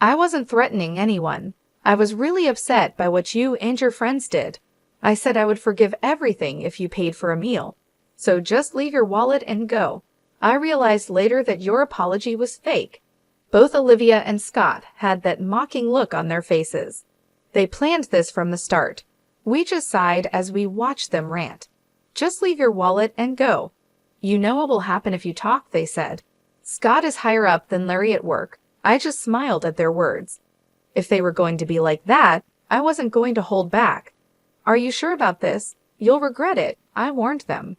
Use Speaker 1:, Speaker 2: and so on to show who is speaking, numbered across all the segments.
Speaker 1: I wasn't threatening anyone. I was really upset by what you and your friends did. I said I would forgive everything if you paid for a meal. So just leave your wallet and go. I realized later that your apology was fake. Both Olivia and Scott had that mocking look on their faces. They planned this from the start. We just sighed as we watched them rant. Just leave your wallet and go. You know what will happen if you talk, they said. Scott is higher up than Larry at work. I just smiled at their words. If they were going to be like that, I wasn't going to hold back. Are you sure about this? You'll regret it, I warned them.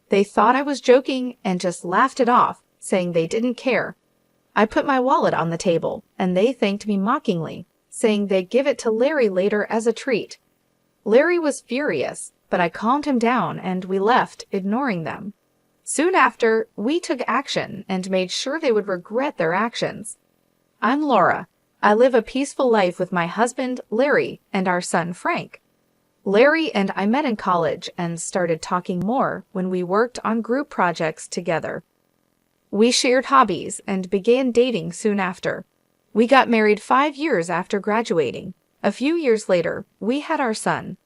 Speaker 1: They thought I was joking and just laughed it off, saying they didn't care. I put my wallet on the table, and they thanked me mockingly, saying they'd give it to Larry later as a treat. Larry was furious, but I calmed him down and we left, ignoring them. Soon after, we took action and made sure they would regret their actions. I'm Laura. I live a peaceful life with my husband, Larry, and our son, Frank. Larry and I met in college and started talking more when we worked on group projects together. We shared hobbies and began dating soon after. We got married 5 years after graduating. A few years later, we had our son.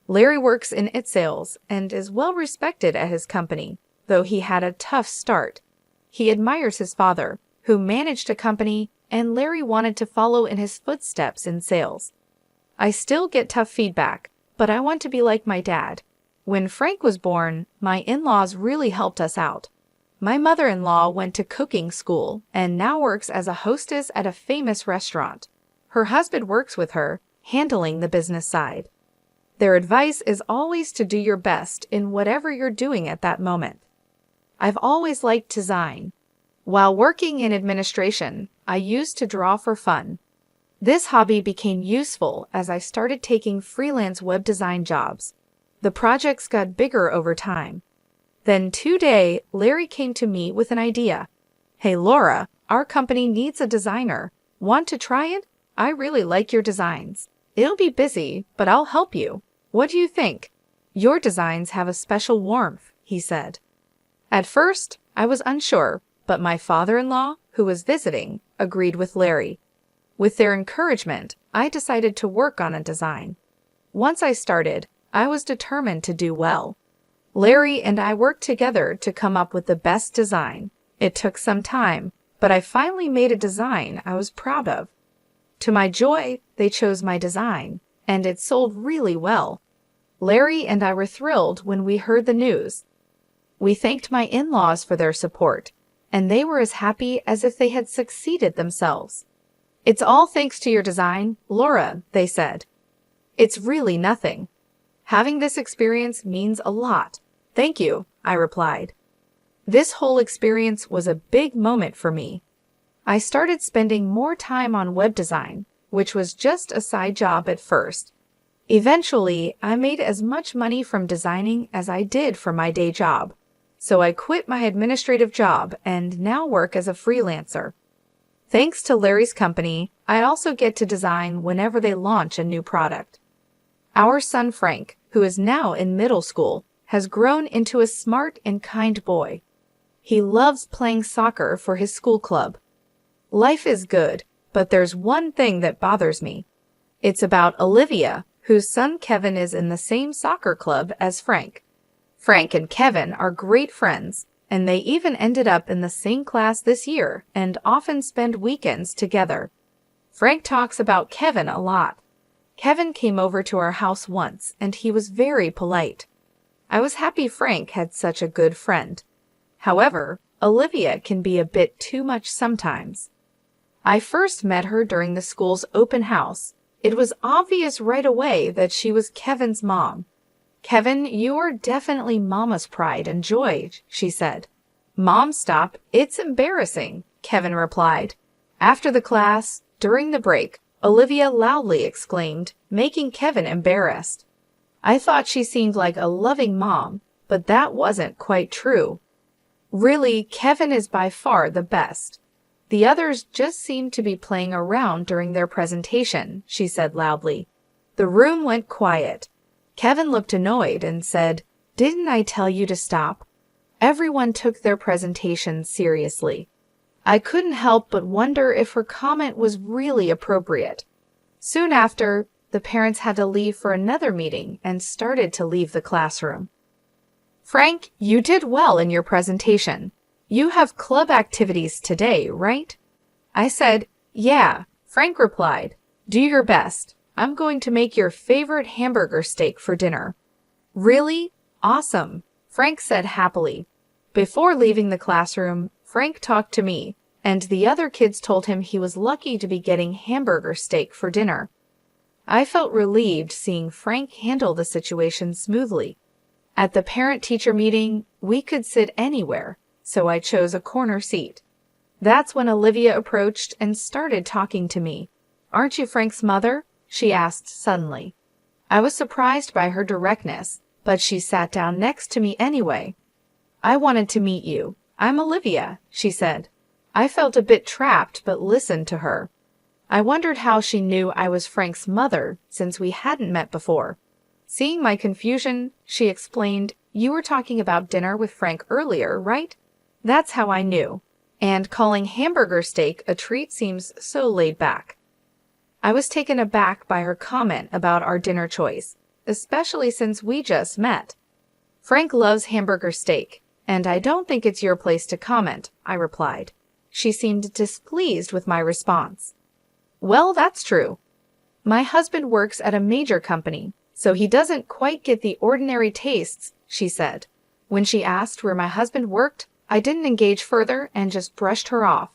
Speaker 1: Larry works in sales and is well respected at his company, though he had a tough start. He admires his father, who managed a company, and Larry wanted to follow in his footsteps in sales. I still get tough feedback, but I want to be like my dad. When Frank was born, my in-laws really helped us out. My mother-in-law went to cooking school and now works as a hostess at a famous restaurant. Her husband works with her, handling the business side. Their advice is always to do your best in whatever you're doing at that moment. I've always liked design. While working in administration, I used to draw for fun. This hobby became useful as I started taking freelance web design jobs. The projects got bigger over time. Then today, Larry came to me with an idea. Hey Laura, our company needs a designer. Want to try it? I really like your designs. It'll be busy, but I'll help you. What do you think? Your designs have a special warmth, he said. At first, I was unsure, but my father-in-law, who was visiting, agreed with Larry. With their encouragement, I decided to work on a design. Once I started, I was determined to do well. Larry and I worked together to come up with the best design. It took some time, but I finally made a design I was proud of. To my joy, they chose my design, and it sold really well. Larry and I were thrilled when we heard the news. We thanked my in-laws for their support, and they were as happy as if they had succeeded themselves. It's all thanks to your design, Laura, they said. It's really nothing. Having this experience means a lot. Thank you, I replied. This whole experience was a big moment for me. I started spending more time on web design, which was just a side job at first. Eventually, I made as much money from designing as I did from my day job. So I quit my administrative job and now work as a freelancer. Thanks to Larry's company, I also get to design whenever they launch a new product. Our son Frank, who is now in middle school, has grown into a smart and kind boy. He loves playing soccer for his school club. Life is good, but there's one thing that bothers me. It's about Olivia, whose son Kevin is in the same soccer club as Frank. Frank and Kevin are great friends, and they even ended up in the same class this year and often spend weekends together. Frank talks about Kevin a lot. Kevin came over to our house once, and he was very polite. I was happy Frank had such a good friend. However, Olivia can be a bit too much sometimes. I first met her during the school's open house. It was obvious right away that she was Kevin's mom. Kevin, you are definitely Mama's pride and joy, she said. Mom, stop. It's embarrassing, Kevin replied. After the class, during the break, Olivia loudly exclaimed, making Kevin embarrassed. I thought she seemed like a loving mom, but that wasn't quite true. Really, Kevin is by far the best. The others just seemed to be playing around during their presentation, she said loudly. The room went quiet. Kevin looked annoyed and said, "Didn't I tell you to stop?" Everyone took their presentation seriously. I couldn't help but wonder if her comment was really appropriate. Soon after, the parents had to leave for another meeting and started to leave the classroom. Frank, you did well in your presentation. You have club activities today, right? I said, yeah. Frank replied, do your best. I'm going to make your favorite hamburger steak for dinner. Really? Awesome, Frank said happily. Before leaving the classroom, Frank talked to me, and the other kids told him he was lucky to be getting hamburger steak for dinner. I felt relieved seeing Frank handle the situation smoothly. At the parent-teacher meeting, we could sit anywhere, so I chose a corner seat. That's when Olivia approached and started talking to me. Aren't you Frank's mother? She asked suddenly. I was surprised by her directness, but she sat down next to me anyway. I wanted to meet you. I'm Olivia, she said. I felt a bit trapped but listened to her. I wondered how she knew I was Frank's mother since we hadn't met before. Seeing my confusion, she explained, you were talking about dinner with Frank earlier, right? That's how I knew. And calling hamburger steak a treat seems so laid back. I was taken aback by her comment about our dinner choice, especially since we just met. Frank loves hamburger steak, and I don't think it's your place to comment, I replied. She seemed displeased with my response. Well, that's true. My husband works at a major company, so he doesn't quite get the ordinary tastes, she said. When she asked where my husband worked, I didn't engage further and just brushed her off.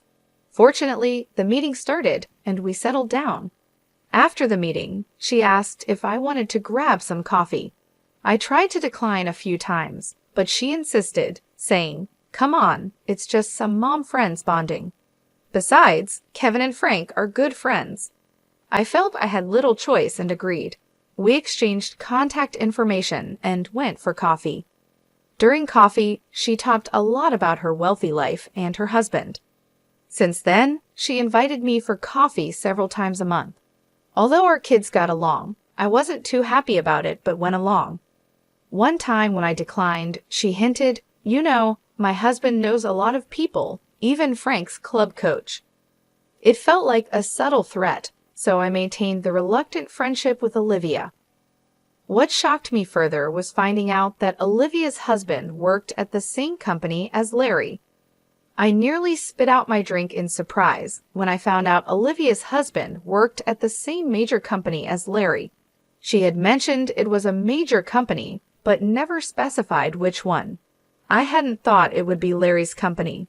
Speaker 1: Fortunately, the meeting started and we settled down. After the meeting, she asked if I wanted to grab some coffee. I tried to decline a few times, but she insisted, saying, come on, it's just some mom friends bonding. Besides, Kevin and Frank are good friends. I felt I had little choice and agreed. We exchanged contact information and went for coffee. During coffee, she talked a lot about her wealthy life and her husband. Since then, she invited me for coffee several times a month. Although our kids got along, I wasn't too happy about it but went along. One time when I declined, she hinted, you know, my husband knows a lot of people, even Frank's club coach. It felt like a subtle threat, so I maintained the reluctant friendship with Olivia. What shocked me further was finding out that Olivia's husband worked at the same company as Larry. I nearly spit out my drink in surprise when I found out Olivia's husband worked at the same major company as Larry. She had mentioned it was a major company, but never specified which one. I hadn't thought it would be Larry's company.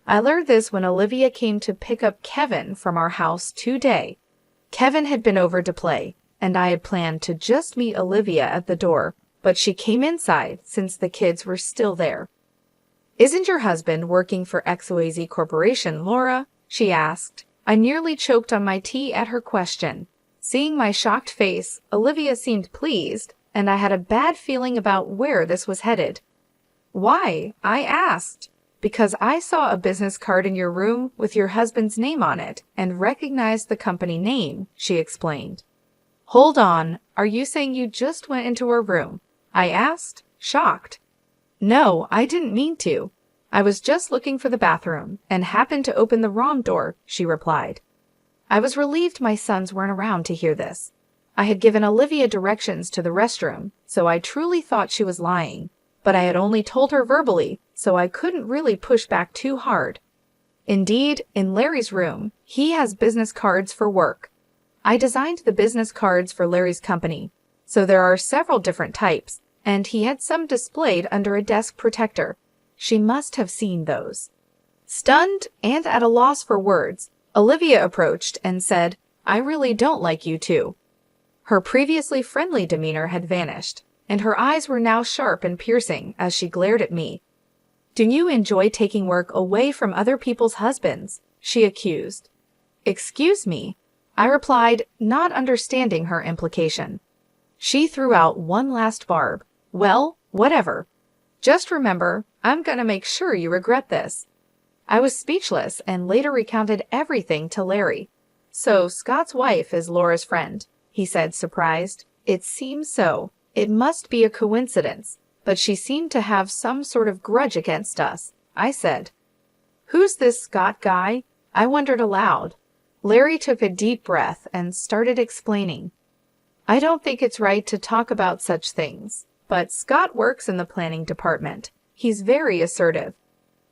Speaker 1: I learned this when Olivia came to pick up Kevin from our house today. Kevin had been over to play, and I had planned to just meet Olivia at the door, but she came inside since the kids were still there. Isn't your husband working for XYZ Corporation, Laura? She asked. I nearly choked on my tea at her question. Seeing my shocked face, Olivia seemed pleased, and I had a bad feeling about where this was headed. Why? I asked. Because I saw a business card in your room with your husband's name on it and recognized the company name, she explained. Hold on, are you saying you just went into her room? I asked, shocked. No, I didn't mean to. I was just looking for the bathroom and happened to open the wrong door, she replied. I was relieved my sons weren't around to hear this. I had given Olivia directions to the restroom, so I truly thought she was lying, but I had only told her verbally, so I couldn't really push back too hard. Indeed, in Larry's room, he has business cards for work. I designed the business cards for Larry's company, so there are several different types, and he had some displayed under a desk protector. She must have seen those. Stunned and at a loss for words, Olivia approached and said, I really don't like you two. Her previously friendly demeanor had vanished, and her eyes were now sharp and piercing as she glared at me. Do you enjoy taking work away from other people's husbands? She accused. Excuse me, I replied, not understanding her implication. She threw out one last barb. Well, whatever. Just remember, I'm gonna make sure you regret this. I was speechless and later recounted everything to Larry. So Scott's wife is Laura's friend, he said, surprised. It seems so. It must be a coincidence, but she seemed to have some sort of grudge against us, I said. Who's this Scott guy? I wondered aloud. Larry took a deep breath and started explaining. I don't think it's right to talk about such things, but Scott works in the planning department. He's very assertive.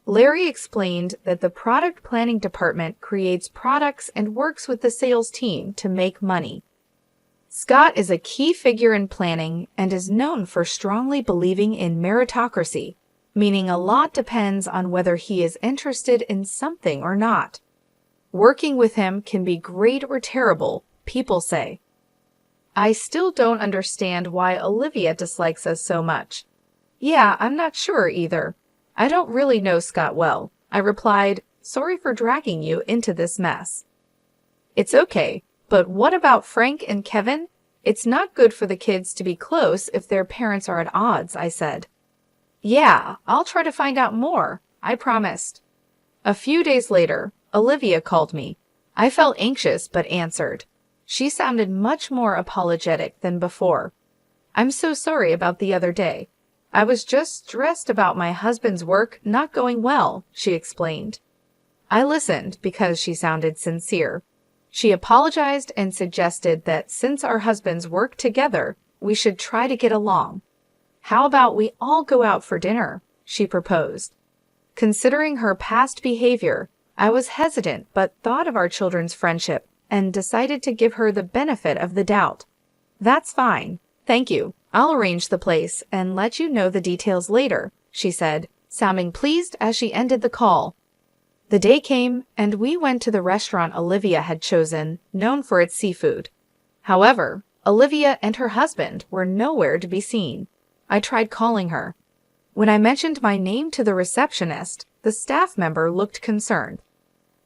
Speaker 1: Larry explained that the product planning department creates products and works with the sales team to make money. Scott is a key figure in planning and is known for strongly believing in meritocracy, meaning a lot depends on whether he is interested in something or not. Working with him can be great or terrible, people say. I still don't understand why Olivia dislikes us so much. Yeah, I'm not sure either. I don't really know Scott well, I replied, sorry for dragging you into this mess. It's okay, but what about Frank and Kevin? It's not good for the kids to be close if their parents are at odds, I said. Yeah, I'll try to find out more, I promised. A few days later, Olivia called me. I felt anxious but answered. She sounded much more apologetic than before. I'm so sorry about the other day. I was just stressed about my husband's work not going well, she explained. I listened because she sounded sincere. She apologized and suggested that since our husbands work together, we should try to get along. How about we all go out for dinner? She proposed. Considering her past behavior, I was hesitant but thought of our children's friendship and decided to give her the benefit of the doubt. That's fine. Thank you. I'll arrange the place and let you know the details later, she said, sounding pleased as she ended the call. The day came, and we went to the restaurant Olivia had chosen, known for its seafood. However, Olivia and her husband were nowhere to be seen. I tried calling her. When I mentioned my name to the receptionist, the staff member looked concerned.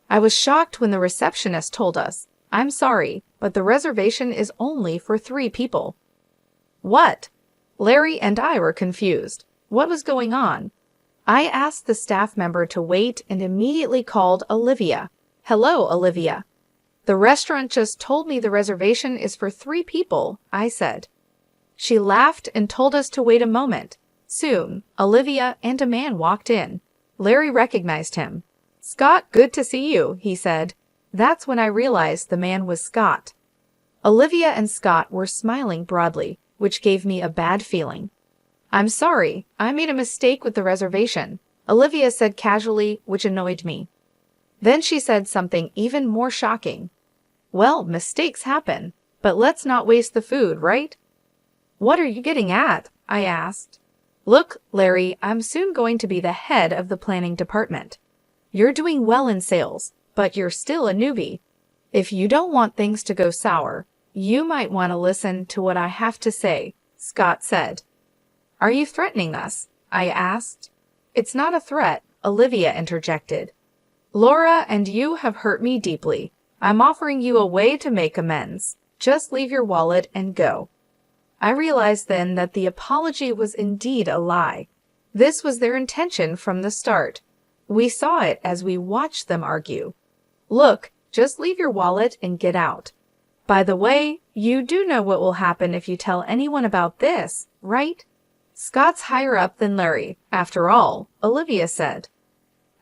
Speaker 1: I was shocked when the receptionist told us, I'm sorry, but the reservation is only for 3 people. What? Larry and I were confused. What was going on? I asked the staff member to wait and immediately called Olivia. Hello, Olivia. The restaurant just told me the reservation is for 3 people, I said. She laughed and told us to wait a moment. Soon, Olivia and a man walked in. Larry recognized him. Scott, good to see you, he said. That's when I realized the man was Scott. Olivia and Scott were smiling broadly, which gave me a bad feeling. I'm sorry, I made a mistake with the reservation, Olivia said casually, which annoyed me. Then she said something even more shocking. Well, mistakes happen, but let's not waste the food, right? What are you getting at? I asked. Look, Larry, I'm soon going to be the head of the planning department. You're doing well in sales, but you're still a newbie. If you don't want things to go sour, you might want to listen to what I have to say, Scott said. Are you threatening us? I asked. It's not a threat, Olivia interjected. Laura and you have hurt me deeply. I'm offering you a way to make amends. Just leave your wallet and go. I realized then that the apology was indeed a lie. This was their intention from the start. We saw it as we watched them argue. Look, just leave your wallet and get out. By the way, you do know what will happen if you tell anyone about this, right? Scott's higher up than Larry, after all, Olivia said.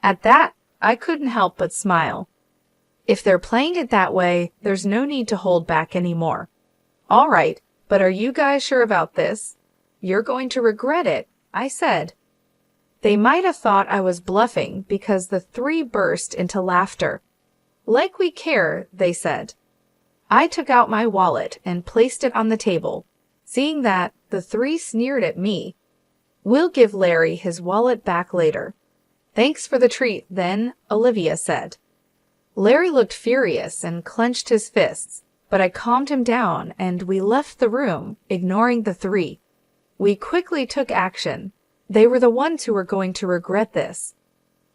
Speaker 1: At that, I couldn't help but smile. If they're playing it that way, there's no need to hold back anymore. All right, but are you guys sure about this? You're going to regret it, I said. They might have thought I was bluffing because the 3 burst into laughter. Like we care, they said. I took out my wallet and placed it on the table. Seeing that, the 3 sneered at me. We'll give Larry his wallet back later. Thanks for the treat, then, Olivia said. Larry looked furious and clenched his fists, but I calmed him down and we left the room, ignoring the 3. We quickly took action. They were the ones who were going to regret this.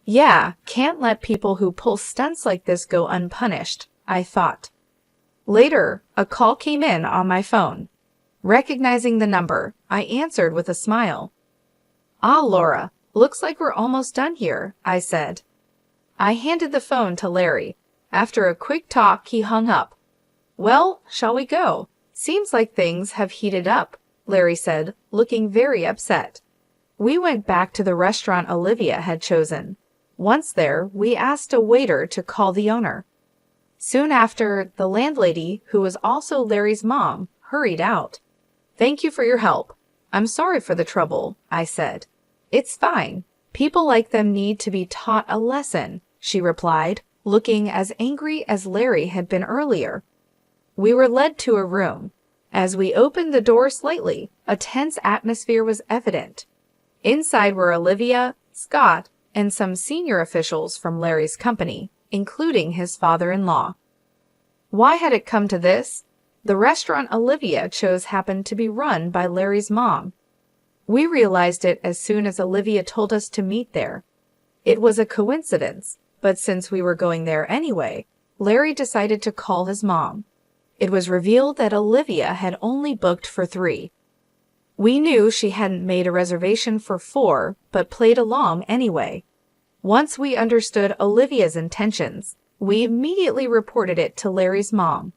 Speaker 1: Yeah, can't let people who pull stunts like this go unpunished, I thought. Later, a call came in on my phone. Recognizing the number, I answered with a smile. Ah, Laura, looks like we're almost done here, I said. I handed the phone to Larry. After a quick talk, he hung up. Well, shall we go? Seems like things have heated up, Larry said, looking very upset. We went back to the restaurant Olivia had chosen. Once there, we asked a waiter to call the owner. Soon after, the landlady, who was also Larry's mom, hurried out. "Thank you for your help. I'm sorry for the trouble," I said. "It's fine. People like them need to be taught a lesson," she replied, looking as angry as Larry had been earlier. We were led to a room. As we opened the door slightly, a tense atmosphere was evident. Inside were Olivia, Scott, and some senior officials from Larry's company, including his father-in-law. Why had it come to this? The restaurant Olivia chose happened to be run by Larry's mom. We realized it as soon as Olivia told us to meet there. It was a coincidence, but since we were going there anyway, Larry decided to call his mom. It was revealed that Olivia had only booked for 3. We knew she hadn't made a reservation for 4, but played along anyway. Once we understood Olivia's intentions, we immediately reported it to Larry's mom.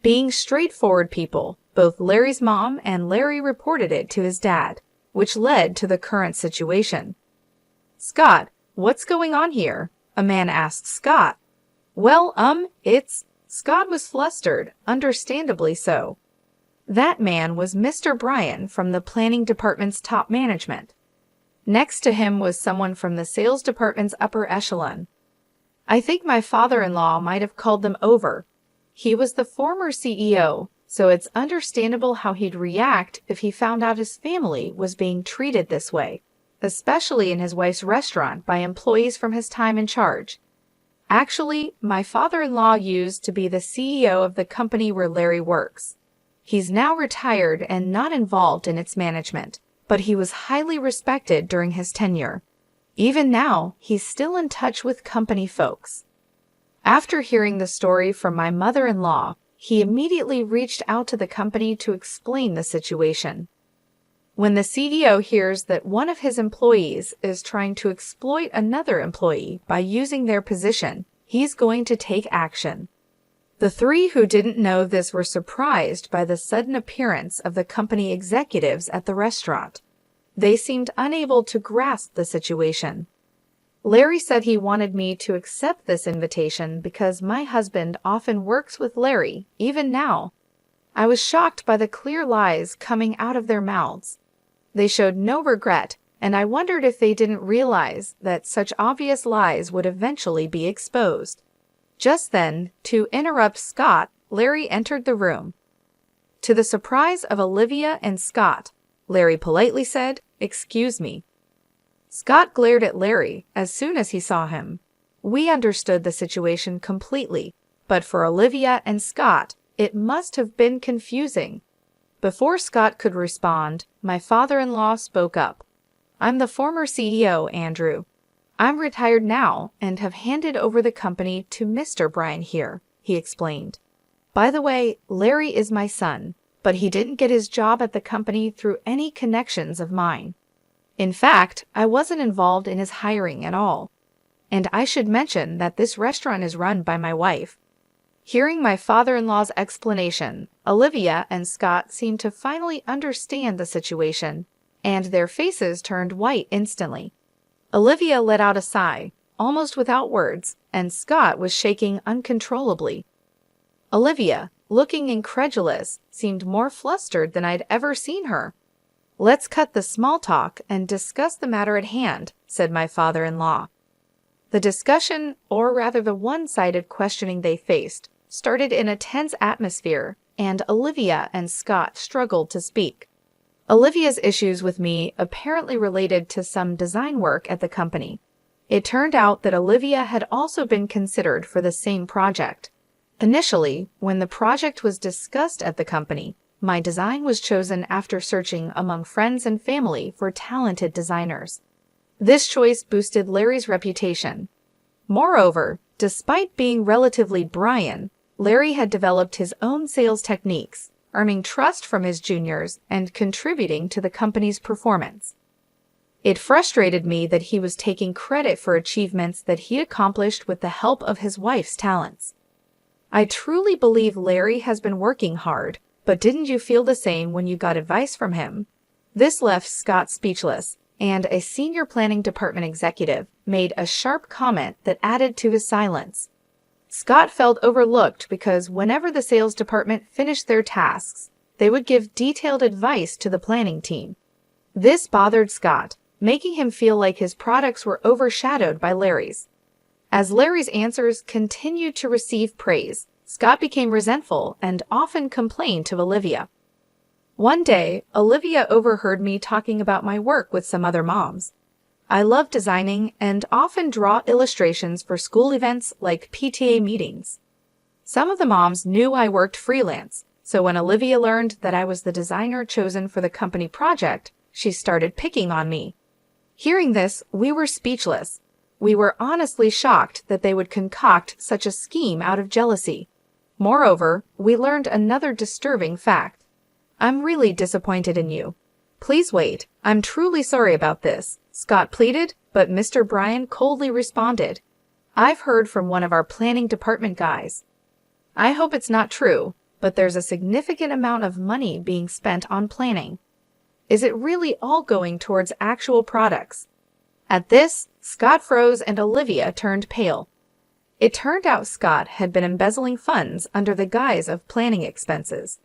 Speaker 1: Being straightforward people, both Larry's mom and Larry reported it to his dad, which led to the current situation. "Scott, what's going on here?" a man asked Scott. "Well, Scott was flustered, understandably so. That man was Mr. Bryan from the planning department's top management. Next to him was someone from the sales department's upper echelon. I think my father-in-law might have called them over. He was the former CEO, so it's understandable how he'd react if he found out his family was being treated this way, especially in his wife's restaurant by employees from his time in charge. Actually, my father-in-law used to be the CEO of the company where Larry works. He's now retired and not involved in its management, but he was highly respected during his tenure. Even now, he's still in touch with company folks." After hearing the story from my mother-in-law, he immediately reached out to the company to explain the situation. When the CEO hears that one of his employees is trying to exploit another employee by using their position, he's going to take action. The 3 who didn't know this were surprised by the sudden appearance of the company executives at the restaurant. They seemed unable to grasp the situation. Larry said he wanted me to accept this invitation because my husband often works with Larry, even now. I was shocked by the clear lies coming out of their mouths. They showed no regret, and I wondered if they didn't realize that such obvious lies would eventually be exposed. Just then, to interrupt Scott, Larry entered the room. To the surprise of Olivia and Scott, Larry politely said, "Excuse me." Scott glared at Larry as soon as he saw him. We understood the situation completely, but for Olivia and Scott, it must have been confusing. Before Scott could respond, my father-in-law spoke up. "I'm the former CEO, Andrew. I'm retired now and have handed over the company to Mr. Bryan here," he explained. "By the way, Larry is my son, but he didn't get his job at the company through any connections of mine. In fact, I wasn't involved in his hiring at all. And I should mention that this restaurant is run by my wife." Hearing my father-in-law's explanation, Olivia and Scott seemed to finally understand the situation, and their faces turned white instantly. Olivia let out a sigh, almost without words, and Scott was shaking uncontrollably. Olivia, looking incredulous, seemed more flustered than I'd ever seen her. "Let's cut the small talk and discuss the matter at hand," said my father-in-law. The discussion, or rather the one-sided questioning they faced, started in a tense atmosphere, and Olivia and Scott struggled to speak. Olivia's issues with me apparently related to some design work at the company. It turned out that Olivia had also been considered for the same project. Initially, when the project was discussed at the company, my design was chosen after searching among friends and family for talented designers. This choice boosted Larry's reputation. Moreover, despite being relatively Bryan, Larry had developed his own sales techniques, earning trust from his juniors and contributing to the company's performance. It frustrated me that he was taking credit for achievements that he accomplished with the help of his wife's talents. I truly believe Larry has been working hard, but didn't you feel the same when you got advice from him? This left Scott speechless, and a senior planning department executive made a sharp comment that added to his silence. Scott felt overlooked because whenever the sales department finished their tasks, they would give detailed advice to the planning team. This bothered Scott, making him feel like his products were overshadowed by Larry's. As Larry's answers continued to receive praise, Scott became resentful and often complained to Olivia. One day, Olivia overheard me talking about my work with some other moms. I love designing and often draw illustrations for school events like PTA meetings. Some of the moms knew I worked freelance, so when Olivia learned that I was the designer chosen for the company project, she started picking on me. Hearing this, we were speechless. We were honestly shocked that they would concoct such a scheme out of jealousy. Moreover, we learned another disturbing fact. I'm really disappointed in you. Please wait, I'm truly sorry about this, Scott pleaded, but Mr. Bryan coldly responded. I've heard from one of our planning department guys. I hope it's not true, but there's a significant amount of money being spent on planning. Is it really all going towards actual products? At this, Scott froze and Olivia turned pale. It turned out Scott had been embezzling funds under the guise of planning expenses.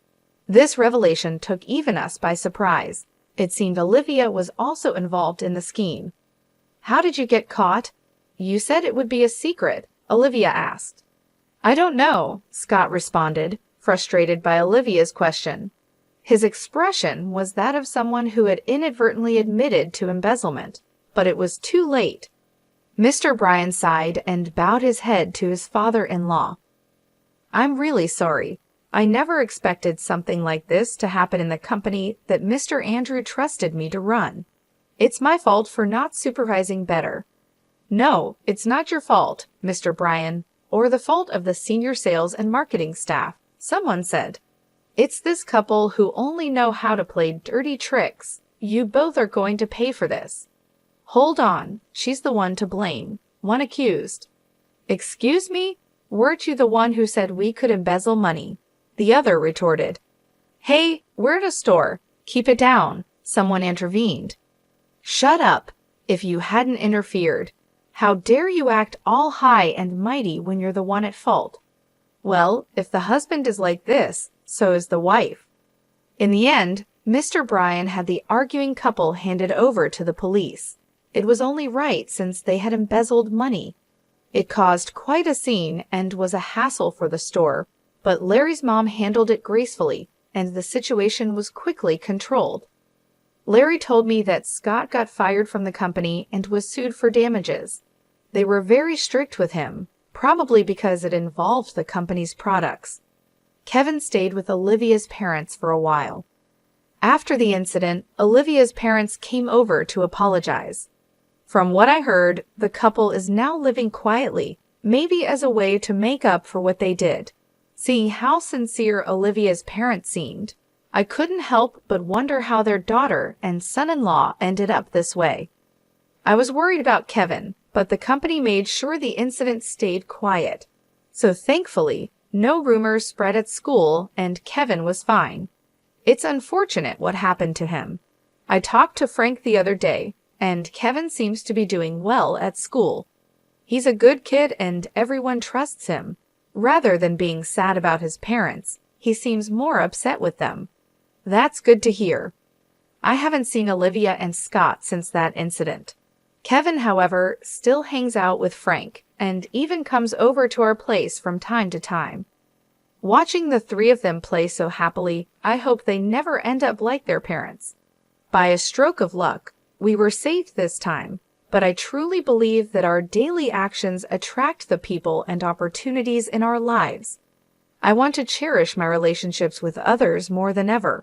Speaker 1: This revelation took even us by surprise. It seemed Olivia was also involved in the scheme. How did you get caught? You said it would be a secret, Olivia asked. I don't know, Scott responded, frustrated by Olivia's question. His expression was that of someone who had inadvertently admitted to embezzlement, but it was too late. Mr. Bryan sighed and bowed his head to his father-in-law. I'm really sorry. I never expected something like this to happen in the company that Mr. Andrew trusted me to run. It's my fault for not supervising better. No, it's not your fault, Mr. Bryan, or the fault of the senior sales and marketing staff, someone said. It's this couple who only know how to play dirty tricks. You both are going to pay for this. Hold on, she's the one to blame, one accused. Excuse me? Weren't you the one who said we could embezzle money? The other retorted. Hey, we're at a store. Keep it down, someone intervened. Shut up, if you hadn't interfered. How dare you act all high and mighty when you're the one at fault? Well, if the husband is like this, so is the wife. In the end, Mr. Bryan had the arguing couple handed over to the police. It was only right since they had embezzled money. It caused quite a scene and was a hassle for the store, but Larry's mom handled it gracefully, and the situation was quickly controlled. Larry told me that Scott got fired from the company and was sued for damages. They were very strict with him, probably because it involved the company's products. Kevin stayed with Olivia's parents for a while. After the incident, Olivia's parents came over to apologize. From what I heard, the couple is now living quietly, maybe as a way to make up for what they did. Seeing how sincere Olivia's parents seemed, I couldn't help but wonder how their daughter and son-in-law ended up this way. I was worried about Kevin, but the company made sure the incident stayed quiet. So thankfully, no rumors spread at school and Kevin was fine. It's unfortunate what happened to him. I talked to Frank the other day, and Kevin seems to be doing well at school. He's a good kid and everyone trusts him. Rather than being sad about his parents, he seems more upset with them. That's good to hear. I haven't seen Olivia and Scott since that incident. Kevin, however, still hangs out with Frank and even comes over to our place from time to time. Watching the three of them play so happily, I hope they never end up like their parents. By a stroke of luck, we were safe this time, but I truly believe that our daily actions attract the people and opportunities in our lives. I want to cherish my relationships with others more than ever.